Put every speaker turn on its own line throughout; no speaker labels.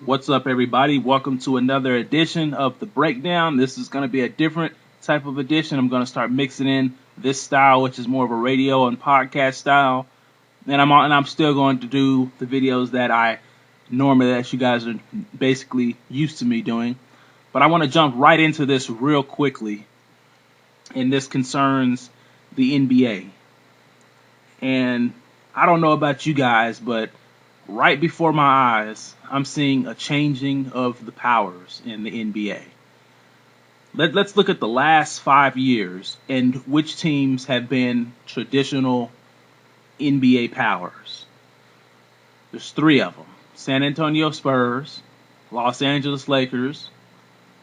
What's up, everybody? Welcome to another edition of The Breakdown. This is going to be a different type of edition. I'm going to start mixing in this style, which is more of a radio and podcast style. And I'm still going to do the videos that you guys are basically used to me doing. But I want to jump right into this real quickly. And this concerns the NBA. And I don't know about you guys, but right before my eyes, I'm seeing a changing of the powers in the NBA. Let's look at the last 5 years and which teams have been traditional NBA powers. There's three of them: San Antonio Spurs, Los Angeles Lakers,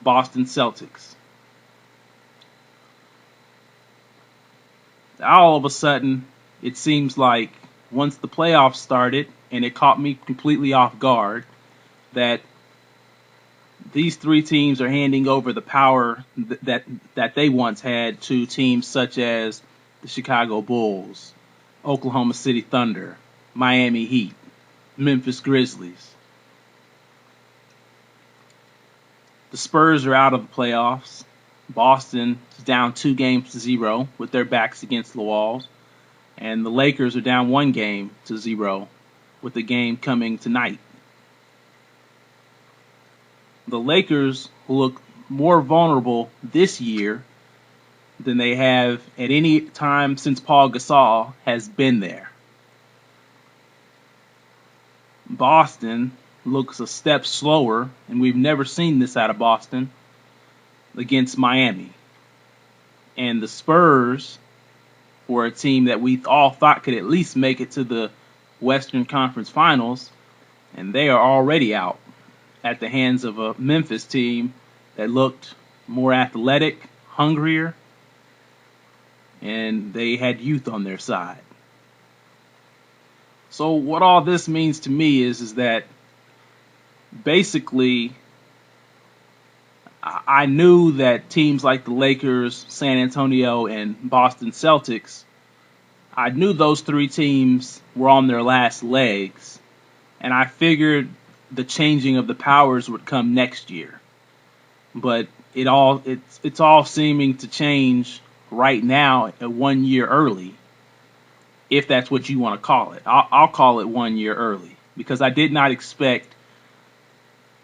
Boston Celtics. All of a sudden, it seems like once the playoffs started, and it caught me completely off guard, that these three teams are handing over the power that they once had to teams such as the Chicago Bulls, Oklahoma City Thunder, Miami Heat, Memphis Grizzlies. The Spurs are out of the playoffs. Boston is down 2-0 with their backs against the walls. And the Lakers are down 1-0 with the game coming tonight. The Lakers look more vulnerable this year than they have at any time since Paul Gasol has been there. Boston looks a step slower, and we've never seen this out of Boston, against Miami. And the Spurs were a team that we all thought could at least make it to the Western Conference Finals, and they are already out at the hands of a Memphis team that looked more athletic, hungrier, and they had youth on their side. So what all this means to me is that basically I knew that teams like the Lakers, San Antonio, and Boston Celtics, I knew those three teams were on their last legs, and I figured the changing of the powers would come next year. But it's all seeming to change right now at 1 year early, if that's what you want to call it. I'll call it 1 year early, because I did not expect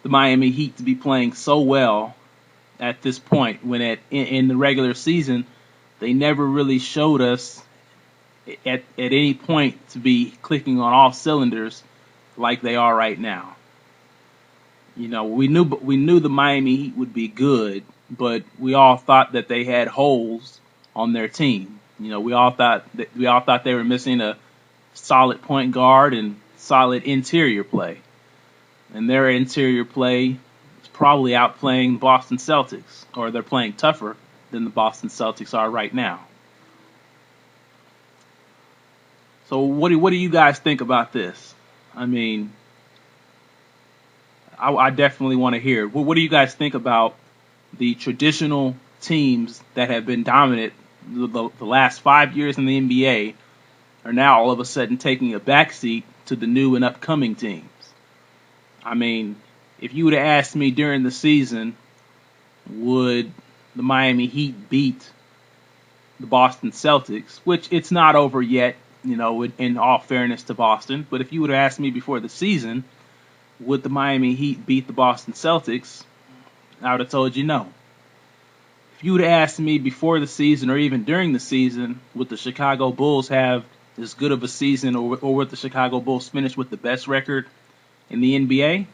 the Miami Heat to be playing so well at this point, when in the regular season they never really showed us at any point to be clicking on all cylinders like they are right now. You know, we knew the Miami Heat would be good, but we all thought that they had holes on their team. You know, we all thought they were missing a solid point guard and solid interior play. And their interior play probably outplaying the Boston Celtics, or they're playing tougher than the Boston Celtics are right now. So what do you guys think about this? I mean, I definitely want to hear. What do you guys think about the traditional teams that have been dominant the last 5 years in the NBA are now all of a sudden taking a backseat to the new and upcoming teams? I mean, if you would have asked me during the season, would the Miami Heat beat the Boston Celtics, which it's not over yet, you know, in all fairness to Boston, but if you would have asked me before the season, would the Miami Heat beat the Boston Celtics, I would have told you no. If you would have asked me before the season or even during the season, would the Chicago Bulls have as good of a season, or would the Chicago Bulls finish with the best record in the NBA,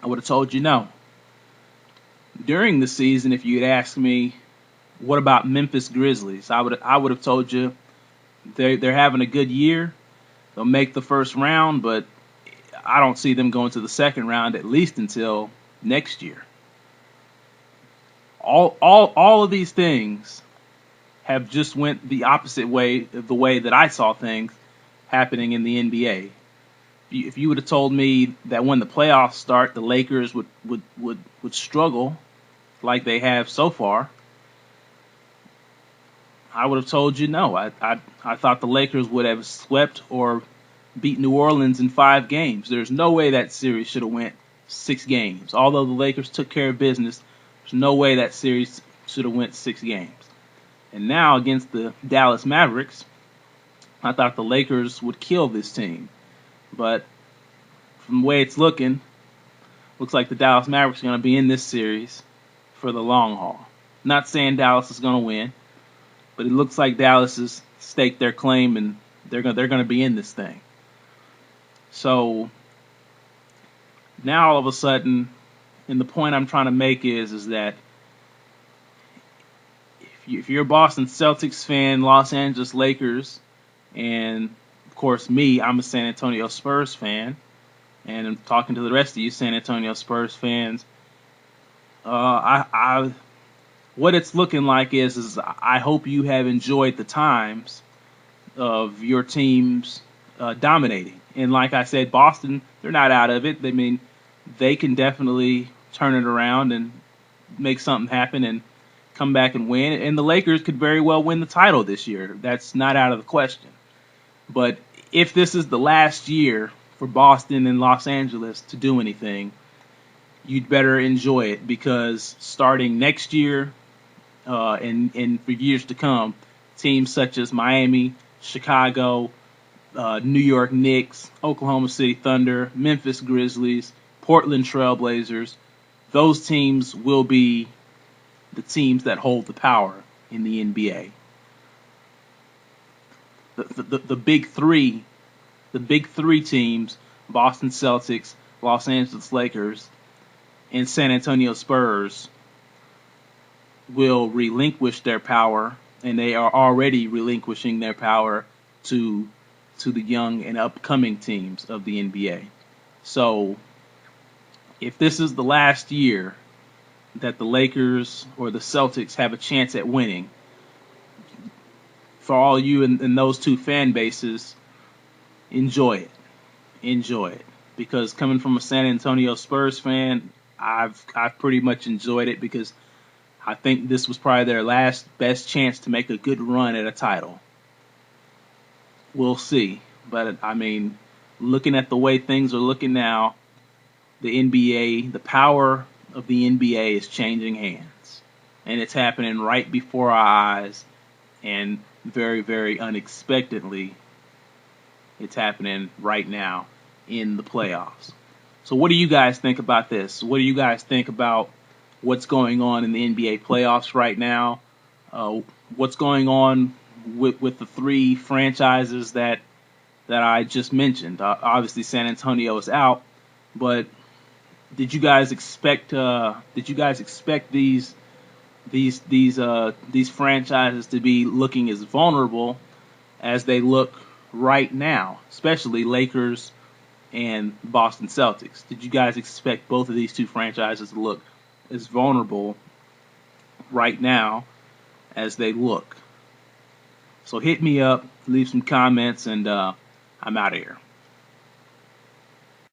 I would have told you no. During the season, if you had asked me, what about Memphis Grizzlies, I would have told you they're having a good year. They'll make the first round, but I don't see them going to the second round at least until next year. All of these things have just went the opposite way of the way that I saw things happening in the NBA. If you would have told me that when the playoffs start, the Lakers would struggle like they have so far, I would have told you no. I thought the Lakers would have swept or beat New Orleans in 5 games. There's no way that series should have went 6 games. Although the Lakers took care of business, there's no way that series should have went 6 games. And now against the Dallas Mavericks, I thought the Lakers would kill this team. But from the way it's looking, looks like the Dallas Mavericks are going to be in this series for the long haul. Not saying Dallas is going to win, but it looks like Dallas has staked their claim and they're going to be in this thing. So now all of a sudden, and the point I'm trying to make is that if you're a Boston Celtics fan, Los Angeles Lakers, and of course me, I'm a San Antonio Spurs fan, and I'm talking to the rest of you San Antonio Spurs fans. What it's looking like is I hope you have enjoyed the times of your teams dominating. And like I said, Boston, they're not out of it. I mean, they can definitely turn it around and make something happen and come back and win. And the Lakers could very well win the title this year. That's not out of the question. But if this is the last year for Boston and Los Angeles to do anything, you'd better enjoy it, because starting next year and for years to come, teams such as Miami, Chicago, New York Knicks, Oklahoma City Thunder, Memphis Grizzlies, Portland Trailblazers, those teams will be the teams that hold the power in the NBA. The big three teams, Boston Celtics, Los Angeles Lakers, and San Antonio Spurs, will relinquish their power, and they are already relinquishing their power to the young and upcoming teams of the NBA. So if this is the last year that the Lakers or the Celtics have a chance at winning, for all you in those two fan bases, enjoy it. Enjoy it. Because coming from a San Antonio Spurs fan, I've pretty much enjoyed it, because I think this was probably their last best chance to make a good run at a title. We'll see. But, I mean, looking at the way things are looking now, the NBA, the power of the NBA is changing hands. And it's happening right before our eyes. And very, very unexpectedly, it's happening right now in the playoffs. So what do you guys think about this? What do you guys think about what's going on in the NBA playoffs right now? What's going on with the three franchises that I just mentioned? Obviously, San Antonio is out, but did you guys expect these franchises to be looking as vulnerable as they look right now, especially Lakers and Boston Celtics? Did you guys expect both of these two franchises to look as vulnerable right now as they look? So hit me up, leave some comments, and I'm out of here.